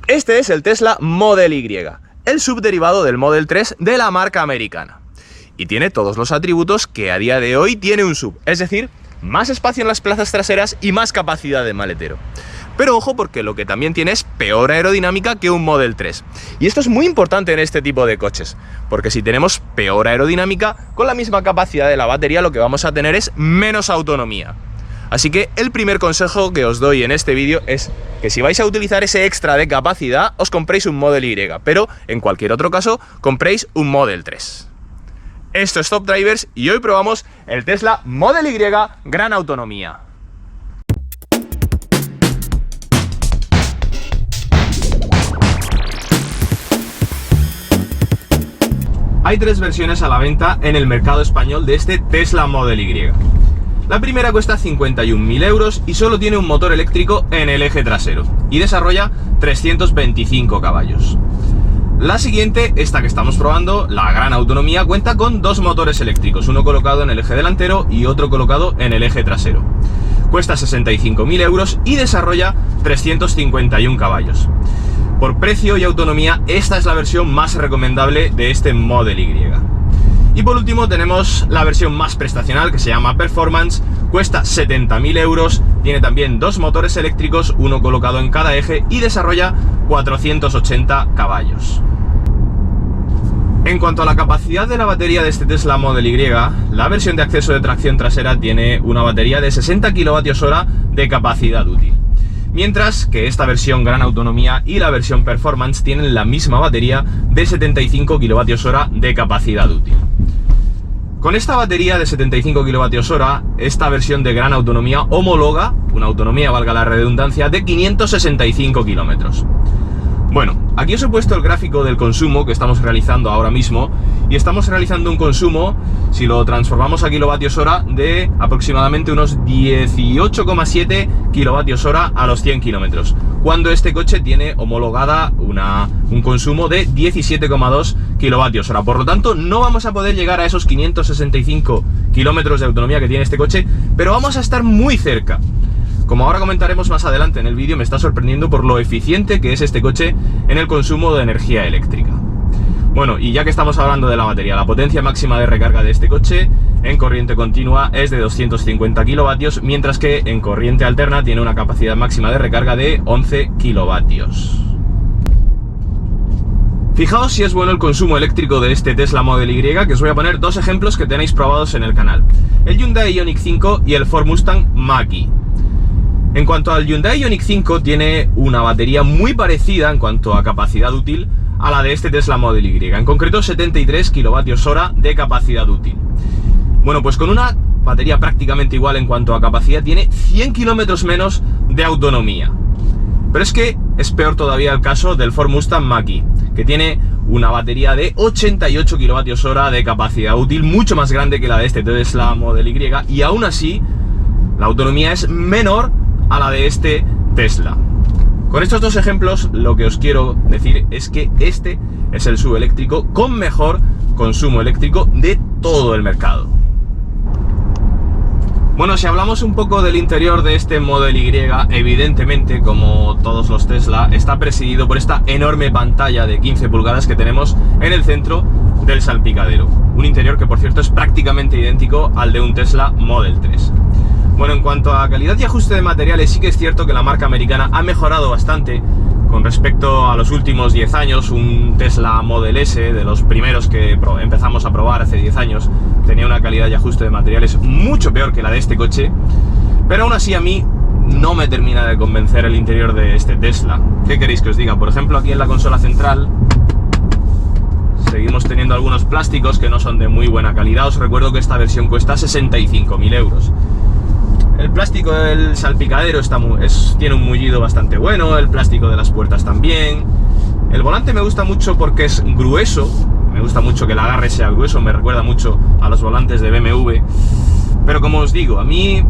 Este es el Tesla Model Y, el subderivado del Model 3 de la marca americana. Y tiene todos los atributos que a día de hoy tiene un SUV, es decir, más espacio en las plazas traseras y más capacidad de maletero. Pero ojo, porque lo que también tiene es peor aerodinámica que un Model 3. Y esto es muy importante en este tipo de coches, porque si tenemos peor aerodinámica, con la misma capacidad de la batería lo que vamos a tener es menos autonomía. Así que el primer consejo que os doy en este vídeo es que si vais a utilizar ese extra de capacidad, os compréis un Model Y, pero en cualquier otro caso, compréis un Model 3. Esto es Top Drivers y hoy probamos el Tesla Model Y Gran Autonomía. Hay tres versiones a la venta en el mercado español de este Tesla Model Y. La primera cuesta 51.000 euros y solo tiene un motor eléctrico en el eje trasero y desarrolla 325 caballos. La siguiente, esta que estamos probando, la Gran Autonomía, cuenta con dos motores eléctricos, uno colocado en el eje delantero y otro colocado en el eje trasero. Cuesta 65.000 euros y desarrolla 351 caballos. Por precio y autonomía, esta es la versión más recomendable de este Model Y. Y por último tenemos la versión más prestacional, que se llama Performance, cuesta 70.000 euros, tiene también dos motores eléctricos, uno colocado en cada eje y desarrolla 480 caballos. En cuanto a la capacidad de la batería de este Tesla Model Y, la versión de acceso de tracción trasera tiene una batería de 60 kWh de capacidad útil. Mientras que esta versión Gran Autonomía y la versión Performance tienen la misma batería de 75 kWh de capacidad útil. Con esta batería de 75 kWh, esta versión de Gran Autonomía homologa una autonomía, valga la redundancia, de 565 kilómetros. Bueno, aquí os he puesto el gráfico del consumo que estamos realizando ahora mismo y estamos realizando un consumo, si lo transformamos a kilovatios hora, de aproximadamente unos 18,7 kilovatios hora a los 100 kilómetros, cuando este coche tiene homologada un consumo de 17,2 kilovatios hora. Por lo tanto, no vamos a poder llegar a esos 565 kilómetros de autonomía que tiene este coche, pero vamos a estar muy cerca. Como ahora comentaremos más adelante en el vídeo, me está sorprendiendo por lo eficiente que es este coche en el consumo de energía eléctrica. Bueno, y ya que estamos hablando de la batería, la potencia máxima de recarga de este coche en corriente continua es de 250 kilovatios, mientras que en corriente alterna tiene una capacidad máxima de recarga de 11 kilovatios. Fijaos si es bueno el consumo eléctrico de este Tesla Model Y, que os voy a poner dos ejemplos que tenéis probados en el canal: el Hyundai Ioniq 5 y el Ford Mustang Mach-E. En cuanto al Hyundai Ioniq 5, tiene una batería muy parecida en cuanto a capacidad útil a la de este Tesla Model Y, en concreto 73 kWh de capacidad útil. Bueno, pues con una batería prácticamente igual en cuanto a capacidad, tiene 100 km menos de autonomía. Pero es que es peor todavía el caso del Ford Mustang Mach-E, que tiene una batería de 88 kWh de capacidad útil, mucho más grande que la de este Tesla Model Y, y aún así la autonomía es menor a la de este Tesla. Con estos dos ejemplos lo que os quiero decir es que este es el SUV eléctrico con mejor consumo eléctrico de todo el mercado. Bueno, si hablamos un poco del interior de este Model Y, evidentemente, como todos los Tesla, está presidido por esta enorme pantalla de 15 pulgadas que tenemos en el centro del salpicadero. Un interior que, por cierto, es prácticamente idéntico al de un Tesla Model 3. Bueno, en cuanto a calidad y ajuste de materiales, sí que es cierto que la marca americana ha mejorado bastante con respecto a los últimos 10 años. Un Tesla Model S, de los primeros que empezamos a probar hace 10 años, tenía una calidad y ajuste de materiales mucho peor que la de este coche, pero aún así a mí no me termina de convencer el interior de este Tesla. ¿Qué queréis que os diga? Por ejemplo, aquí en la consola central seguimos teniendo algunos plásticos que no son de muy buena calidad. Os recuerdo que esta versión cuesta 65.000 euros. El plástico del salpicadero tiene un mullido bastante bueno, el plástico de las puertas también. El volante me gusta mucho porque es grueso, me gusta mucho que el agarre sea grueso, me recuerda mucho a los volantes de BMW. Pero como os digo, a mí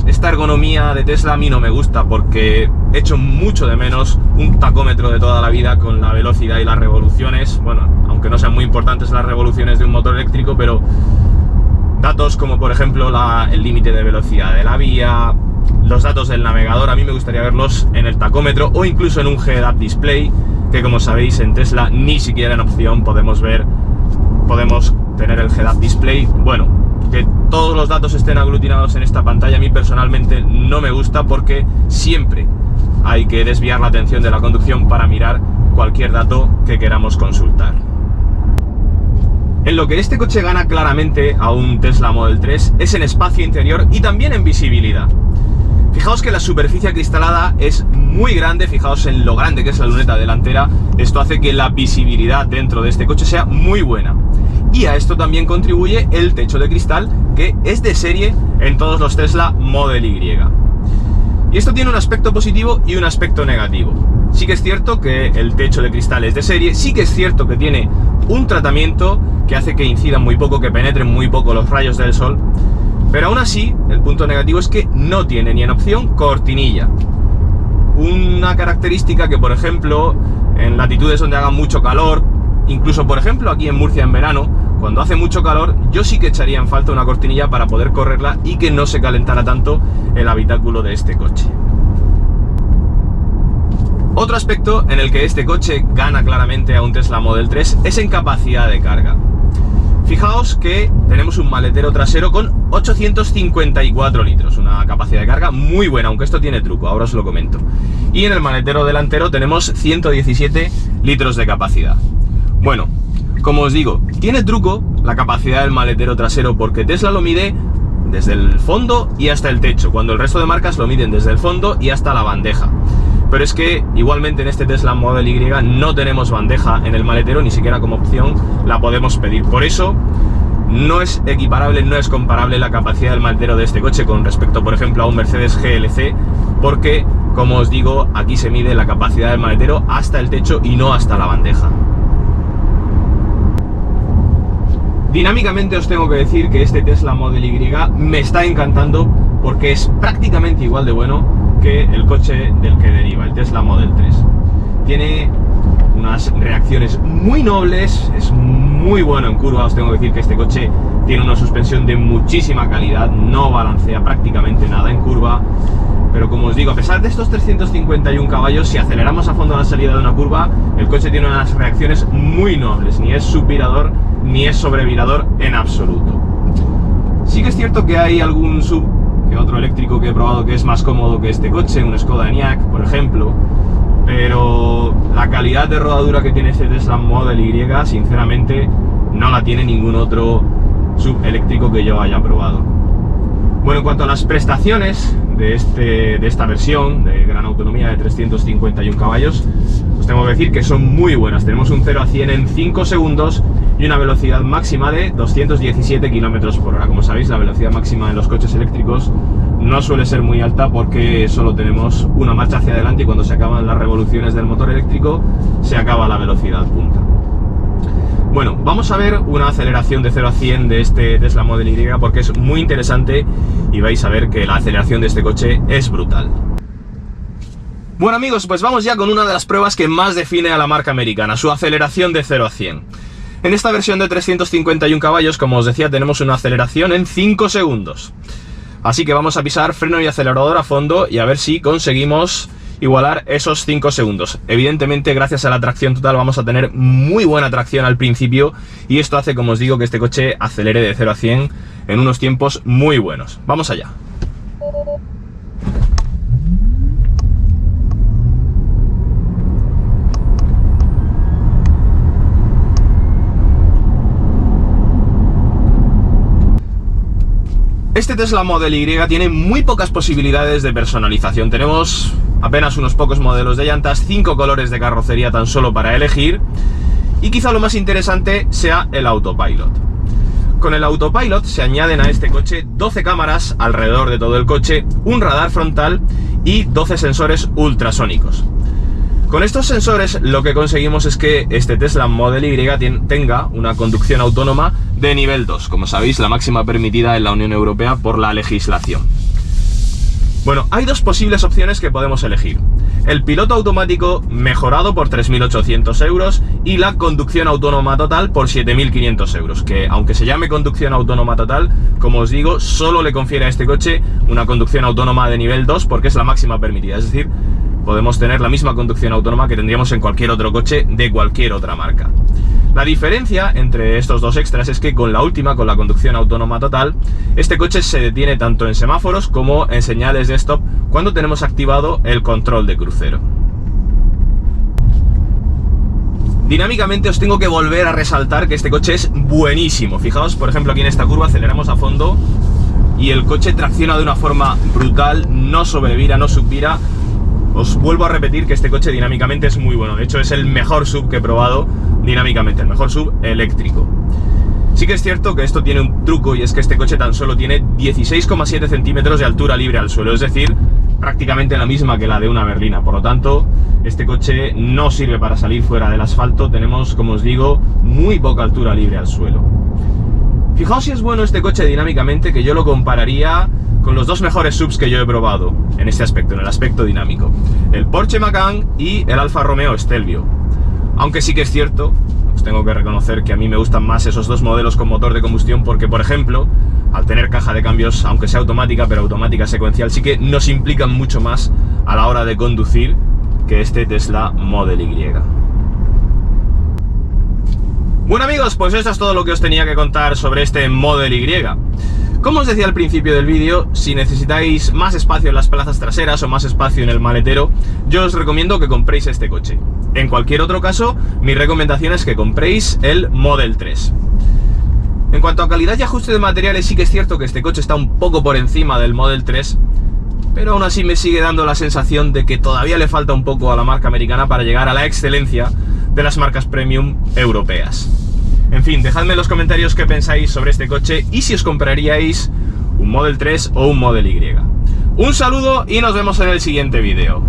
esta ergonomía de Tesla a mí no me gusta, porque echo mucho de menos un tacómetro de toda la vida con la velocidad y las revoluciones. Bueno, aunque no sean muy importantes las revoluciones de un motor eléctrico, pero datos como por ejemplo el límite de velocidad de la vía, los datos del navegador a mí me gustaría verlos en el tacómetro o incluso en un head-up display, que como sabéis en Tesla ni siquiera en opción podemos tener el head-up display. Bueno, que todos los datos estén aglutinados en esta pantalla a mí personalmente no me gusta, porque siempre hay que desviar la atención de la conducción para mirar cualquier dato que queramos consultar. En lo que este coche gana claramente a un Tesla Model 3 es en espacio interior y también en visibilidad. Fijaos que la superficie acristalada es muy grande, fijaos en lo grande que es la luneta delantera. Esto hace que la visibilidad dentro de este coche sea muy buena. Y a esto también contribuye el techo de cristal, que es de serie en todos los Tesla Model Y. Y esto tiene un aspecto positivo y un aspecto negativo. Sí que es cierto que el techo de cristal es de serie, sí que es cierto que tiene un tratamiento que hace que incidan muy poco, que penetren muy poco los rayos del sol, pero aún así, el punto negativo es que no tiene ni en opción cortinilla. Una característica que, por ejemplo, en latitudes donde haga mucho calor, incluso por ejemplo aquí en Murcia en verano, cuando hace mucho calor, yo sí que echaría en falta una cortinilla para poder correrla y que no se calentara tanto el habitáculo de este coche. Otro aspecto en el que este coche gana claramente a un Tesla Model 3 es en capacidad de carga. Fijaos que tenemos un maletero trasero con 854 litros, una capacidad de carga muy buena, aunque esto tiene truco, ahora os lo comento. Y en el maletero delantero tenemos 117 litros de capacidad. Bueno, como os digo, tiene truco la capacidad del maletero trasero, porque Tesla lo mide desde el fondo y hasta el techo, cuando el resto de marcas lo miden desde el fondo y hasta la bandeja. Pero es que igualmente en este Tesla Model Y no tenemos bandeja en el maletero, ni siquiera como opción la podemos pedir. Por eso no es equiparable, no es comparable la capacidad del maletero de este coche con respecto, por ejemplo, a un Mercedes GLC, porque, como os digo, aquí se mide la capacidad del maletero hasta el techo y no hasta la bandeja. Dinámicamente os tengo que decir que este Tesla Model Y me está encantando, porque es prácticamente igual de bueno que el coche del que deriva, el Tesla Model 3. Tiene unas reacciones muy nobles, es muy bueno en curva. Os tengo que decir que este coche tiene una suspensión de muchísima calidad, no balancea prácticamente nada en curva. Pero como os digo, a pesar de estos 351 caballos, si aceleramos a fondo a la salida de una curva, el coche tiene unas reacciones muy nobles, ni es subvirador ni es sobrevirador en absoluto. Sí que es cierto que hay algún otro eléctrico que he probado que es más cómodo que este coche, un Skoda Enyaq, por ejemplo, pero la calidad de rodadura que tiene este Tesla Model Y, sinceramente, no la tiene ningún otro subeléctrico que yo haya probado. Bueno, en cuanto a las prestaciones de esta versión de gran autonomía de 351 caballos, os tengo que decir que son muy buenas. Tenemos un 0 a 100 en 5 segundos y una velocidad máxima de 217 km por hora. Como sabéis, la velocidad máxima en los coches eléctricos no suele ser muy alta, porque solo tenemos una marcha hacia adelante y cuando se acaban las revoluciones del motor eléctrico se acaba la velocidad punta. Bueno, vamos a ver una aceleración de 0 a 100 de este Tesla Model Y, porque es muy interesante y vais a ver que la aceleración de este coche es brutal. Bueno amigos, pues vamos ya con una de las pruebas que más define a la marca americana, su aceleración de 0 a 100. En esta versión de 351 caballos, como os decía, tenemos una aceleración en 5 segundos. Así que vamos a pisar freno y acelerador a fondo y a ver si conseguimos igualar esos 5 segundos. Evidentemente, gracias a la tracción total vamos a tener muy buena tracción al principio, y esto hace, como os digo, que este coche acelere de 0 a 100 en unos tiempos muy buenos. Vamos allá. Este Tesla Model Y tiene muy pocas posibilidades de personalización. Tenemos apenas unos pocos modelos de llantas, 5 colores de carrocería tan solo para elegir, y quizá lo más interesante sea el autopilot. Con el autopilot se añaden a este coche 12 cámaras alrededor de todo el coche, un radar frontal y 12 sensores ultrasónicos. Con estos sensores lo que conseguimos es que este Tesla Model Y tenga una conducción autónoma de nivel 2, como sabéis, la máxima permitida en la Unión Europea por la legislación. Bueno, hay dos posibles opciones que podemos elegir. el piloto automático mejorado por 3.800 euros y la conducción autónoma total por 7.500 euros, que aunque se llame conducción autónoma total, como os digo, solo le confiere a este coche una conducción autónoma de nivel 2 porque es la máxima permitida, es decir, podemos tener la misma conducción autónoma que tendríamos en cualquier otro coche de cualquier otra marca. La diferencia entre estos dos extras es que con la última, con la conducción autónoma total, este coche se detiene tanto en semáforos como en señales de stop cuando tenemos activado el control de crucero. Dinámicamente os tengo que volver a resaltar que este coche es buenísimo. Fijaos, por ejemplo, aquí en esta curva aceleramos a fondo y el coche tracciona de una forma brutal, no sobrevira, no subvira. Os vuelvo a repetir que este coche dinámicamente es muy bueno. De hecho, es el mejor SUV que he probado dinámicamente, el mejor SUV eléctrico. Sí que es cierto que esto tiene un truco y es que este coche tan solo tiene 16,7 centímetros de altura libre al suelo, es decir, prácticamente la misma que la de una berlina. Por lo tanto, este coche no sirve para salir fuera del asfalto. Tenemos, como os digo, muy poca altura libre al suelo. Fijaos si es bueno este coche dinámicamente, que yo lo compararía con los dos mejores SUVs que yo he probado en este aspecto, en el aspecto dinámico: el Porsche Macan y el Alfa Romeo Stelvio. Aunque sí que es cierto, os tengo que reconocer que a mí me gustan más esos dos modelos con motor de combustión porque, por ejemplo, al tener caja de cambios, aunque sea automática, pero automática secuencial, sí que nos implican mucho más a la hora de conducir que este Tesla Model Y. Bueno amigos, pues esto es todo lo que os tenía que contar sobre este Model Y. Como os decía al principio del vídeo, si necesitáis más espacio en las plazas traseras o más espacio en el maletero, yo os recomiendo que compréis este coche. En cualquier otro caso, mi recomendación es que compréis el Model 3. En cuanto a calidad y ajuste de materiales, sí que es cierto que este coche está un poco por encima del Model 3, pero aún así me sigue dando la sensación de que todavía le falta un poco a la marca americana para llegar a la excelencia de las marcas premium europeas. En fin, dejadme en los comentarios qué pensáis sobre este coche y si os compraríais un Model 3 o un Model Y. Un saludo y nos vemos en el siguiente vídeo.